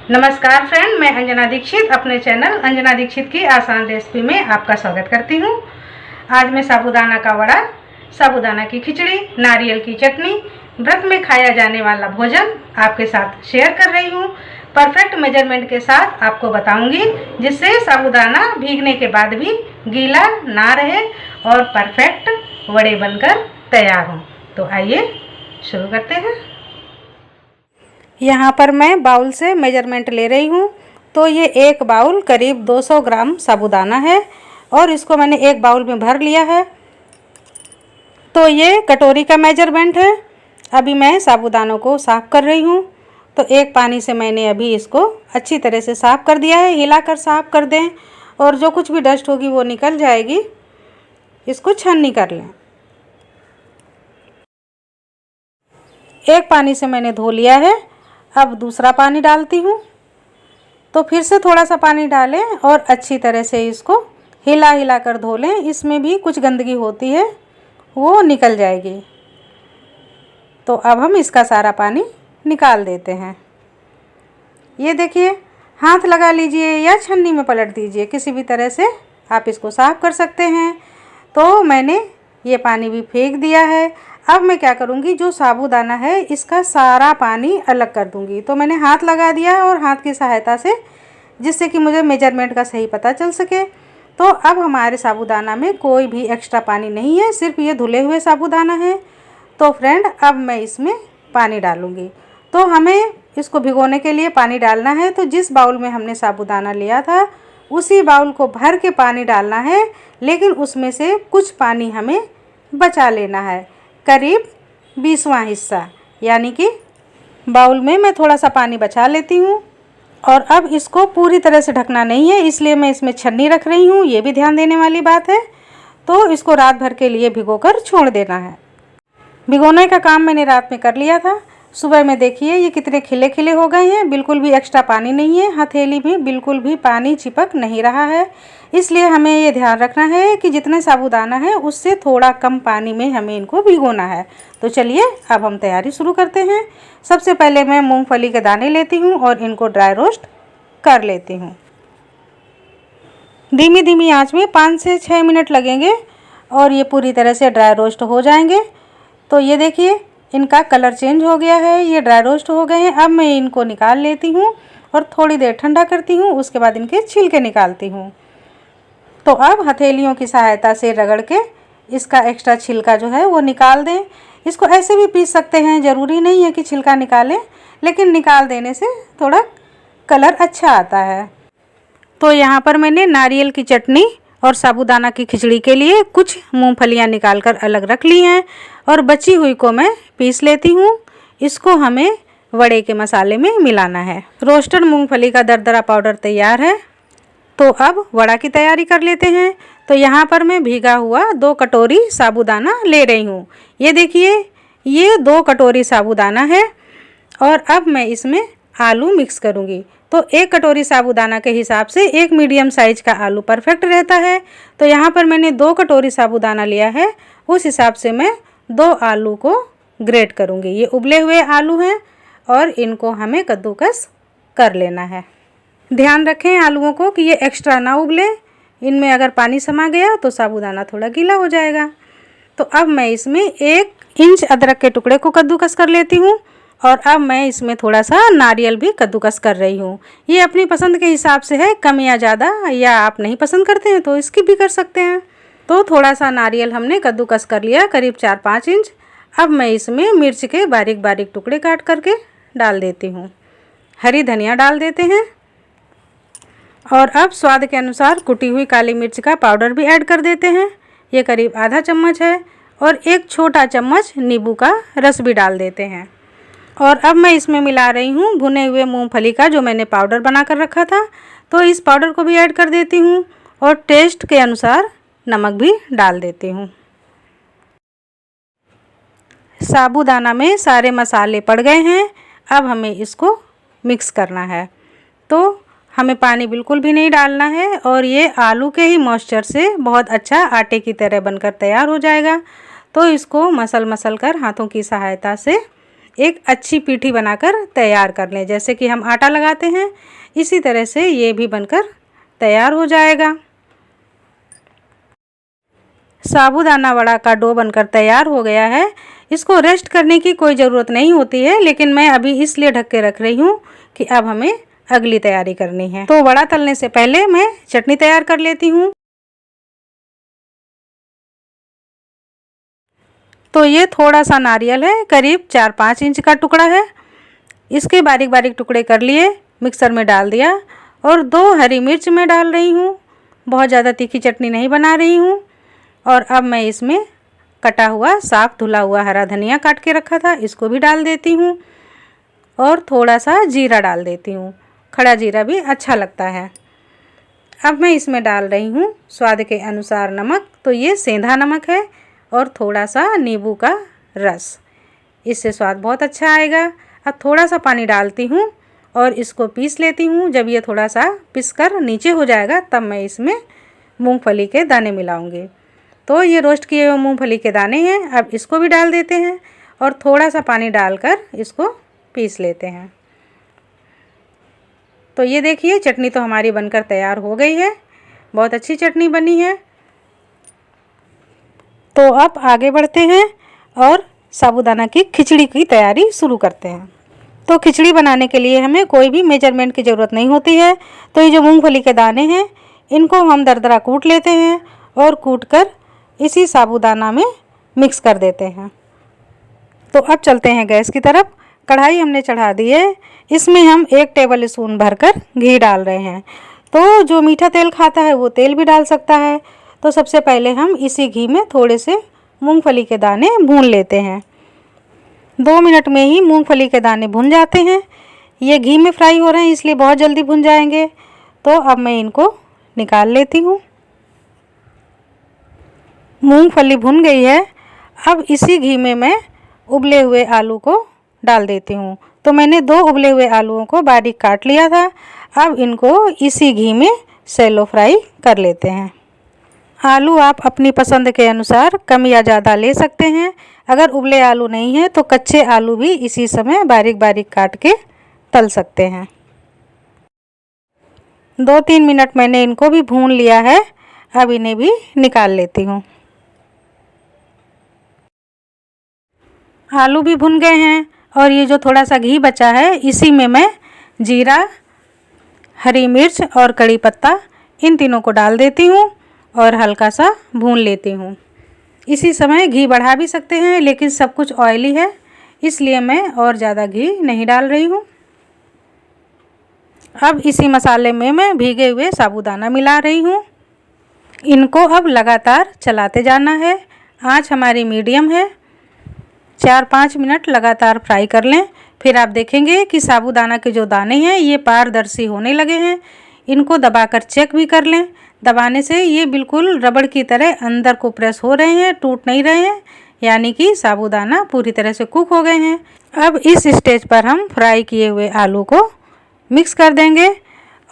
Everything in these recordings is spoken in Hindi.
नमस्कार फ्रेंड, मैं अंजना दीक्षित अपने चैनल अंजना दीक्षित की आसान रेसिपी में आपका स्वागत करती हूँ। आज मैं साबूदाना का वड़ा, साबूदाना की खिचड़ी, नारियल की चटनी, व्रत में खाया जाने वाला भोजन आपके साथ शेयर कर रही हूँ। परफेक्ट मेजरमेंट के साथ आपको बताऊंगी, जिससे साबूदाना भीगने के बाद भी गीला ना रहे और परफेक्ट वड़े बनकर तैयार हों। तो आइए शुरू करते हैं। यहाँ पर मैं बाउल से मेजरमेंट ले रही हूँ। तो ये एक बाउल करीब 200 ग्राम साबूदाना है और इसको मैंने एक बाउल में भर लिया है। तो ये कटोरी का मेजरमेंट है। अभी मैं साबूदानों को साफ़ कर रही हूँ। तो एक पानी से मैंने अभी इसको अच्छी तरह से साफ़ कर दिया है। हिलाकर साफ़ कर दें और जो कुछ भी डस्ट होगी वो निकल जाएगी। इसको छन्नी कर लें। एक पानी से मैंने धो लिया है। अब दूसरा पानी डालती हूँ। तो फिर से थोड़ा सा पानी डालें और अच्छी तरह से इसको हिला हिला कर धो लें। इसमें भी कुछ गंदगी होती है, वो निकल जाएगी। तो अब हम इसका सारा पानी निकाल देते हैं। ये देखिए, हाथ लगा लीजिए या छन्नी में पलट दीजिए, किसी भी तरह से आप इसको साफ़ कर सकते हैं। तो मैंने ये पानी भी फेंक दिया है। अब मैं क्या करूँगी, जो साबूदाना है इसका सारा पानी अलग कर दूँगी। तो मैंने हाथ लगा दिया और हाथ की सहायता से, जिससे कि मुझे मेजरमेंट का सही पता चल सके। तो अब हमारे साबूदाना में कोई भी एक्स्ट्रा पानी नहीं है, सिर्फ ये धुले हुए साबूदाना है। तो फ्रेंड, अब मैं इसमें पानी डालूँगी। तो हमें इसको भिगोने के लिए पानी डालना है। तो जिस बाउल में हमने साबूदाना लिया था उसी बाउल को भर के पानी डालना है, लेकिन उसमें से कुछ पानी हमें बचा लेना है, करीब 20वां हिस्सा। यानी कि बाउल में मैं थोड़ा सा पानी बचा लेती हूँ। और अब इसको पूरी तरह से ढकना नहीं है, इसलिए मैं इसमें छन्नी रख रही हूँ। ये भी ध्यान देने वाली बात है। तो इसको रात भर के लिए भिगोकर छोड़ देना है। भिगोने का काम मैंने रात में कर लिया था। सुबह में देखिए ये कितने खिले खिले हो गए हैं। बिल्कुल भी एक्स्ट्रा पानी नहीं है, हथेली में बिल्कुल भी पानी चिपक नहीं रहा है। इसलिए हमें ये ध्यान रखना है कि जितने साबूदाना है उससे थोड़ा कम पानी में हमें इनको भिगोना है। तो चलिए अब हम तैयारी शुरू करते हैं। सबसे पहले मैं मूंगफली के दाने लेती हूँ और इनको ड्राई रोस्ट कर लेती हूँ। धीमी धीमी आँच में 5 से 6 मिनट लगेंगे और ये पूरी तरह से ड्राई रोस्ट हो जाएंगे। तो ये देखिए, इनका कलर चेंज हो गया है, ये ड्राई रोस्ट हो गए हैं। अब मैं इनको निकाल लेती हूँ और थोड़ी देर ठंडा करती हूँ। उसके बाद इनके छिलके निकालती हूँ। तो अब हथेलियों की सहायता से रगड़ के इसका एक्स्ट्रा छिलका जो है वो निकाल दें। इसको ऐसे भी पीस सकते हैं, ज़रूरी नहीं है कि छिलका निकालें, लेकिन निकाल देने से थोड़ा कलर अच्छा आता है। तो यहाँ पर मैंने नारियल की चटनी और साबूदाना की खिचड़ी के लिए कुछ मूंगफलियाँ निकालकर अलग रख ली हैं और बची हुई को मैं पीस लेती हूँ। इसको हमें वड़े के मसाले में मिलाना है। रोस्टेड मूंगफली का दरदरा पाउडर तैयार है। तो अब वड़ा की तैयारी कर लेते हैं। तो यहाँ पर मैं भीगा हुआ 2 कटोरी साबूदाना ले रही हूँ। ये देखिए, ये 2 कटोरी साबूदाना है और अब मैं इसमें आलू मिक्स करूँगी। तो 1 कटोरी साबूदाना के हिसाब से 1 मीडियम साइज़ का आलू परफेक्ट रहता है। तो यहाँ पर मैंने 2 कटोरी साबूदाना लिया है, उस हिसाब से मैं 2 आलू को ग्रेट करूँगी। ये उबले हुए आलू हैं और इनको हमें कद्दूकस कर लेना है। ध्यान रखें आलूओं को कि ये एक्स्ट्रा ना उबले। इनमें अगर पानी समा गया तो साबूदाना थोड़ा गीला हो जाएगा। तो अब मैं इसमें 1 इंच अदरक के टुकड़े को कद्दूकस कर लेती हूँ और अब मैं इसमें थोड़ा सा नारियल भी कद्दूकस कर रही हूँ। ये अपनी पसंद के हिसाब से है, कम या ज़्यादा, या आप नहीं पसंद करते हैं तो स्किप भी कर सकते हैं। तो थोड़ा सा नारियल हमने कद्दूकस कर लिया, करीब 4-5 इंच। अब मैं इसमें मिर्च के बारीक बारीक टुकड़े काट करके डाल देती हूँ। हरी धनिया डाल देते हैं और अब स्वाद के अनुसार कुटी हुई काली मिर्च का पाउडर भी ऐड कर देते हैं। ये करीब आधा चम्मच है और 1 छोटा चम्मच नींबू का रस भी डाल देते हैं। और अब मैं इसमें मिला रही हूँ भुने हुए मूंगफली का जो मैंने पाउडर बना कर रखा था। तो इस पाउडर को भी ऐड कर देती हूँ और टेस्ट के अनुसार नमक भी डाल देती हूँ। साबूदाना में सारे मसाले पड़ गए हैं। अब हमें इसको मिक्स करना है। तो हमें पानी बिल्कुल भी नहीं डालना है और ये आलू के ही मॉइस्चर से बहुत अच्छा आटे की तरह बनकर तैयार हो जाएगा। तो इसको मसल मसल कर हाथों की सहायता से एक अच्छी पीठी बनाकर तैयार कर लें। जैसे कि हम आटा लगाते हैं इसी तरह से ये भी बनकर तैयार हो जाएगा। साबूदाना वड़ा का डो बनकर तैयार हो गया है। इसको रेस्ट करने की कोई ज़रूरत नहीं होती है, लेकिन मैं अभी इसलिए ढक के रख रही हूँ कि अब हमें अगली तैयारी करनी है। तो वड़ा तलने से पहले मैं चटनी तैयार कर लेती हूँ। तो ये थोड़ा सा नारियल है, करीब 4-5 इंच का टुकड़ा है। इसके बारीक बारीक टुकड़े कर लिए, मिक्सर में डाल दिया और 2 हरी मिर्च मैं डाल रही हूँ। बहुत ज़्यादा तीखी चटनी नहीं बना रही हूँ। और अब मैं इसमें कटा हुआ साफ धुला हुआ हरा धनिया काट के रखा था, इसको भी डाल देती हूँ। और थोड़ा सा जीरा डाल देती हूँ, खड़ा जीरा भी अच्छा लगता है। अब मैं इसमें डाल रही हूँ स्वाद के अनुसार नमक। तो ये सेंधा नमक है और थोड़ा सा नींबू का रस, इससे स्वाद बहुत अच्छा आएगा। अब थोड़ा सा पानी डालती हूँ और इसको पीस लेती हूँ। जब ये थोड़ा सा पिसकर नीचे हो जाएगा तब मैं इसमें मूंगफली के दाने मिलाऊंगी। तो ये रोस्ट किए हुए मूंगफली के दाने हैं, अब इसको भी डाल देते हैं और थोड़ा सा पानी डालकर इसको पीस लेते हैं। तो ये देखिए चटनी तो हमारी बनकर तैयार हो गई है, बहुत अच्छी चटनी बनी है। तो अब आगे बढ़ते हैं और साबूदाना की खिचड़ी की तैयारी शुरू करते हैं। तो खिचड़ी बनाने के लिए हमें कोई भी मेजरमेंट की ज़रूरत नहीं होती है। तो ये जो मूंगफली के दाने हैं इनको हम दरदरा कूट लेते हैं और कूट कर इसी साबूदाना में मिक्स कर देते हैं। तो अब चलते हैं गैस की तरफ। कढ़ाई हमने चढ़ा दी है, इसमें हम 1 टेबल स्पून भरकर घी डाल रहे हैं। तो जो मीठा तेल खाता है वो तेल भी डाल सकता है। तो सबसे पहले हम इसी घी में थोड़े से मूंगफली के दाने भून लेते हैं। 2 मिनट में ही मूंगफली के दाने भुन जाते हैं। ये घी में फ्राई हो रहे हैं इसलिए बहुत जल्दी भुन जाएंगे। तो अब मैं इनको निकाल लेती हूँ। मूंगफली भुन गई है। अब इसी घी में मैं उबले हुए आलू को डाल देती हूँ। तो मैंने 2 उबले हुए आलूओं को बारीक काट लिया था। अब इनको इसी घी में शैलो फ्राई कर लेते हैं। आलू आप अपनी पसंद के अनुसार कम या ज़्यादा ले सकते हैं। अगर उबले आलू नहीं है तो कच्चे आलू भी इसी समय बारीक बारीक काट के तल सकते हैं। 2-3 मिनट मैंने इनको भी भून लिया है। अब इन्हें भी निकाल लेती हूँ। आलू भी भुन गए हैं और ये जो थोड़ा सा घी बचा है इसी में मैं जीरा, हरी मिर्च और कड़ी पत्ता इन तीनों को डाल देती हूँ और हल्का सा भून लेती हूँ। इसी समय घी बढ़ा भी सकते हैं, लेकिन सब कुछ ऑयली है इसलिए मैं और ज़्यादा घी नहीं डाल रही हूँ। अब इसी मसाले में मैं भीगे हुए साबूदाना मिला रही हूँ। इनको अब लगातार चलाते जाना है। आँच हमारी मीडियम है। 4-5 मिनट लगातार फ्राई कर लें। फिर आप देखेंगे कि साबूदाना के जो दाने हैं ये पारदर्शी होने लगे हैं। इनको दबाकर चेक भी कर लें। दबाने से ये बिल्कुल रबड़ की तरह अंदर को प्रेस हो रहे हैं, टूट नहीं रहे हैं, यानी कि साबूदाना पूरी तरह से कुक हो गए हैं। अब इस स्टेज पर हम फ्राई किए हुए आलू को मिक्स कर देंगे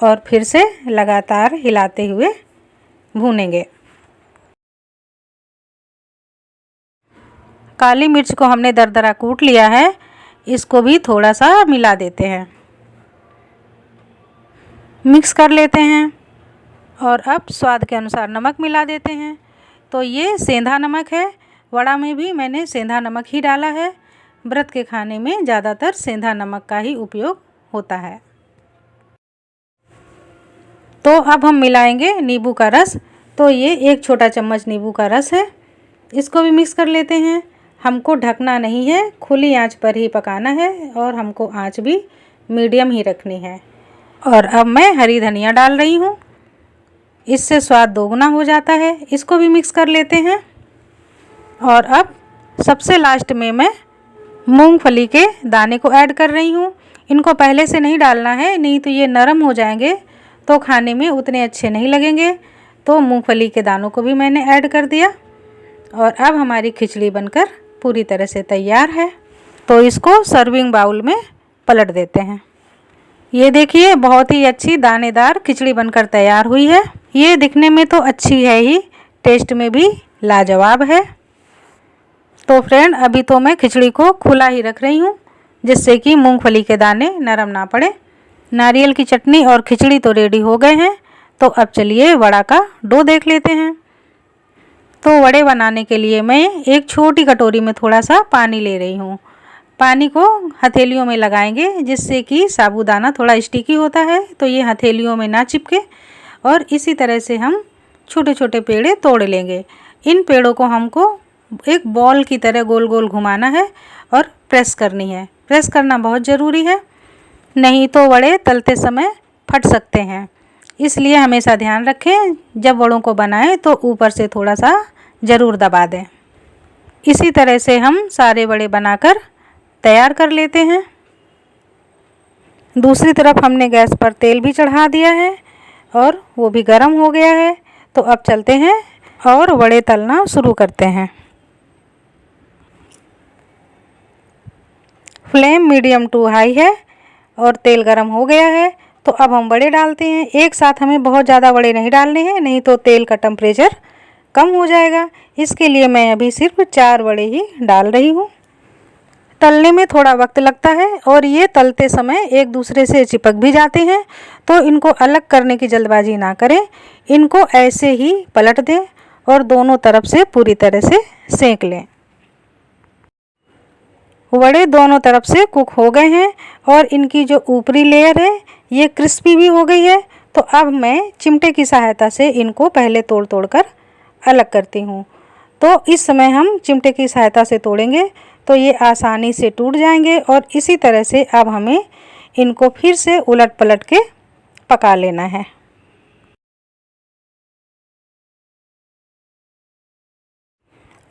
और फिर से लगातार हिलाते हुए भूनेंगे। काली मिर्च को हमने दरदरा कूट लिया है, इसको भी थोड़ा सा मिला देते हैं, मिक्स कर लेते हैं और अब स्वाद के अनुसार नमक मिला देते हैं। तो ये सेंधा नमक है। वड़ा में भी मैंने सेंधा नमक ही डाला है। व्रत के खाने में ज़्यादातर सेंधा नमक का ही उपयोग होता है। तो अब हम मिलाएंगे नींबू का रस। तो ये 1 छोटा चम्मच नींबू का रस है, इसको भी मिक्स कर लेते हैं। हमको ढकना नहीं है, खुली आंच पर ही पकाना है और हमको आंच भी मीडियम ही रखनी है। और अब मैं हरी धनिया डाल रही हूँ, इससे स्वाद दोगुना हो जाता है। इसको भी मिक्स कर लेते हैं। और अब सबसे लास्ट में मैं मूंगफली के दाने को ऐड कर रही हूँ। इनको पहले से नहीं डालना है, नहीं तो ये नरम हो जाएंगे तो खाने में उतने अच्छे नहीं लगेंगे। तो मूंगफली के दानों को भी मैंने ऐड कर दिया और अब हमारी खिचड़ी बनकर पूरी तरह से तैयार है। तो इसको सर्विंग बाउल में पलट देते हैं। ये देखिए बहुत ही अच्छी दानेदार खिचड़ी बनकर तैयार हुई है। ये दिखने में तो अच्छी है ही, टेस्ट में भी लाजवाब है। तो फ्रेंड अभी तो मैं खिचड़ी को खुला ही रख रही हूँ, जिससे कि मूंगफली के दाने नरम ना पड़े। नारियल की चटनी और खिचड़ी तो रेडी हो गए हैं। तो अब चलिए वड़ा का डो देख लेते हैं। तो वड़े बनाने के लिए मैं एक छोटी कटोरी में थोड़ा सा पानी ले रही हूँ। पानी को हथेलियों में लगाएंगे, जिससे कि साबूदाना थोड़ा स्टिकी होता है तो ये हथेलियों में ना चिपके। और इसी तरह से हम छोटे छोटे पेड़े तोड़ लेंगे। इन पेड़ों को हमको एक बॉल की तरह गोल गोल घुमाना है और प्रेस करनी है। प्रेस करना बहुत ज़रूरी है, नहीं तो वड़े तलते समय फट सकते हैं। इसलिए हमेशा ध्यान रखें, जब वड़ों को बनाएं तो ऊपर से थोड़ा सा ज़रूर दबा दें। इसी तरह से हम सारे वड़े बनाकर तैयार कर लेते हैं। दूसरी तरफ हमने गैस पर तेल भी चढ़ा दिया है और वो भी गर्म हो गया है। तो अब चलते हैं और वड़े तलना शुरू करते हैं। फ्लेम मीडियम टू हाई है और तेल गर्म हो गया है। तो अब हम वड़े डालते हैं। एक साथ हमें बहुत ज़्यादा वड़े नहीं डालने हैं, नहीं तो तेल का टेम्परेचर कम हो जाएगा। इसके लिए मैं अभी सिर्फ 4 वड़े ही डाल रही हूँ। तलने में थोड़ा वक्त लगता है और ये तलते समय एक दूसरे से चिपक भी जाते हैं, तो इनको अलग करने की जल्दबाजी ना करें। इनको ऐसे ही पलट दें और दोनों तरफ से पूरी तरह से सेंक लें। वड़े दोनों तरफ से कुक हो गए हैं और इनकी जो ऊपरी लेयर है ये क्रिस्पी भी हो गई है। तो अब मैं चिमटे की सहायता से इनको पहले तोड़ तोड़ कर अलग करती हूँ। तो इस समय हम चिमटे की सहायता से तोड़ेंगे तो ये आसानी से टूट जाएंगे। और इसी तरह से अब हमें इनको फिर से उलट पलट के पका लेना है।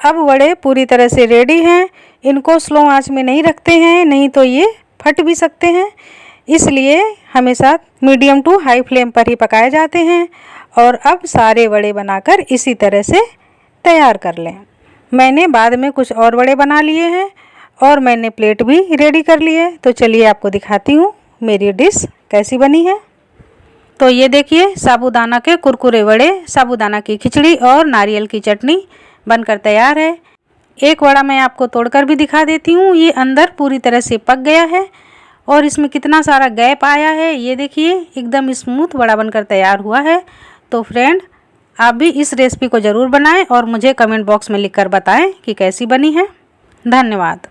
अब वड़े पूरी तरह से रेडी हैं। इनको स्लो आंच में नहीं रखते हैं, नहीं तो ये फट भी सकते हैं। इसलिए हमेशा मीडियम टू हाई फ्लेम पर ही पकाए जाते हैं। और अब सारे वड़े बनाकर इसी तरह से तैयार कर लें। मैंने बाद में कुछ और वड़े बना लिए हैं और मैंने प्लेट भी रेडी कर ली है। तो चलिए आपको दिखाती हूँ मेरी डिश कैसी बनी है। तो ये देखिए, साबूदाना के कुरकुरे वड़े, साबूदाना की खिचड़ी और नारियल की चटनी बनकर तैयार है। एक वड़ा मैं आपको तोड़कर भी दिखा देती हूँ। ये अंदर पूरी तरह से पक गया है और इसमें कितना सारा गैप आया है। ये देखिए, एकदम स्मूथ वड़ा बनकर तैयार हुआ है। तो फ्रेंड, आप भी इस रेसिपी को ज़रूर बनाएं और मुझे कमेंट बॉक्स में लिखकर बताएं कि कैसी बनी है। धन्यवाद।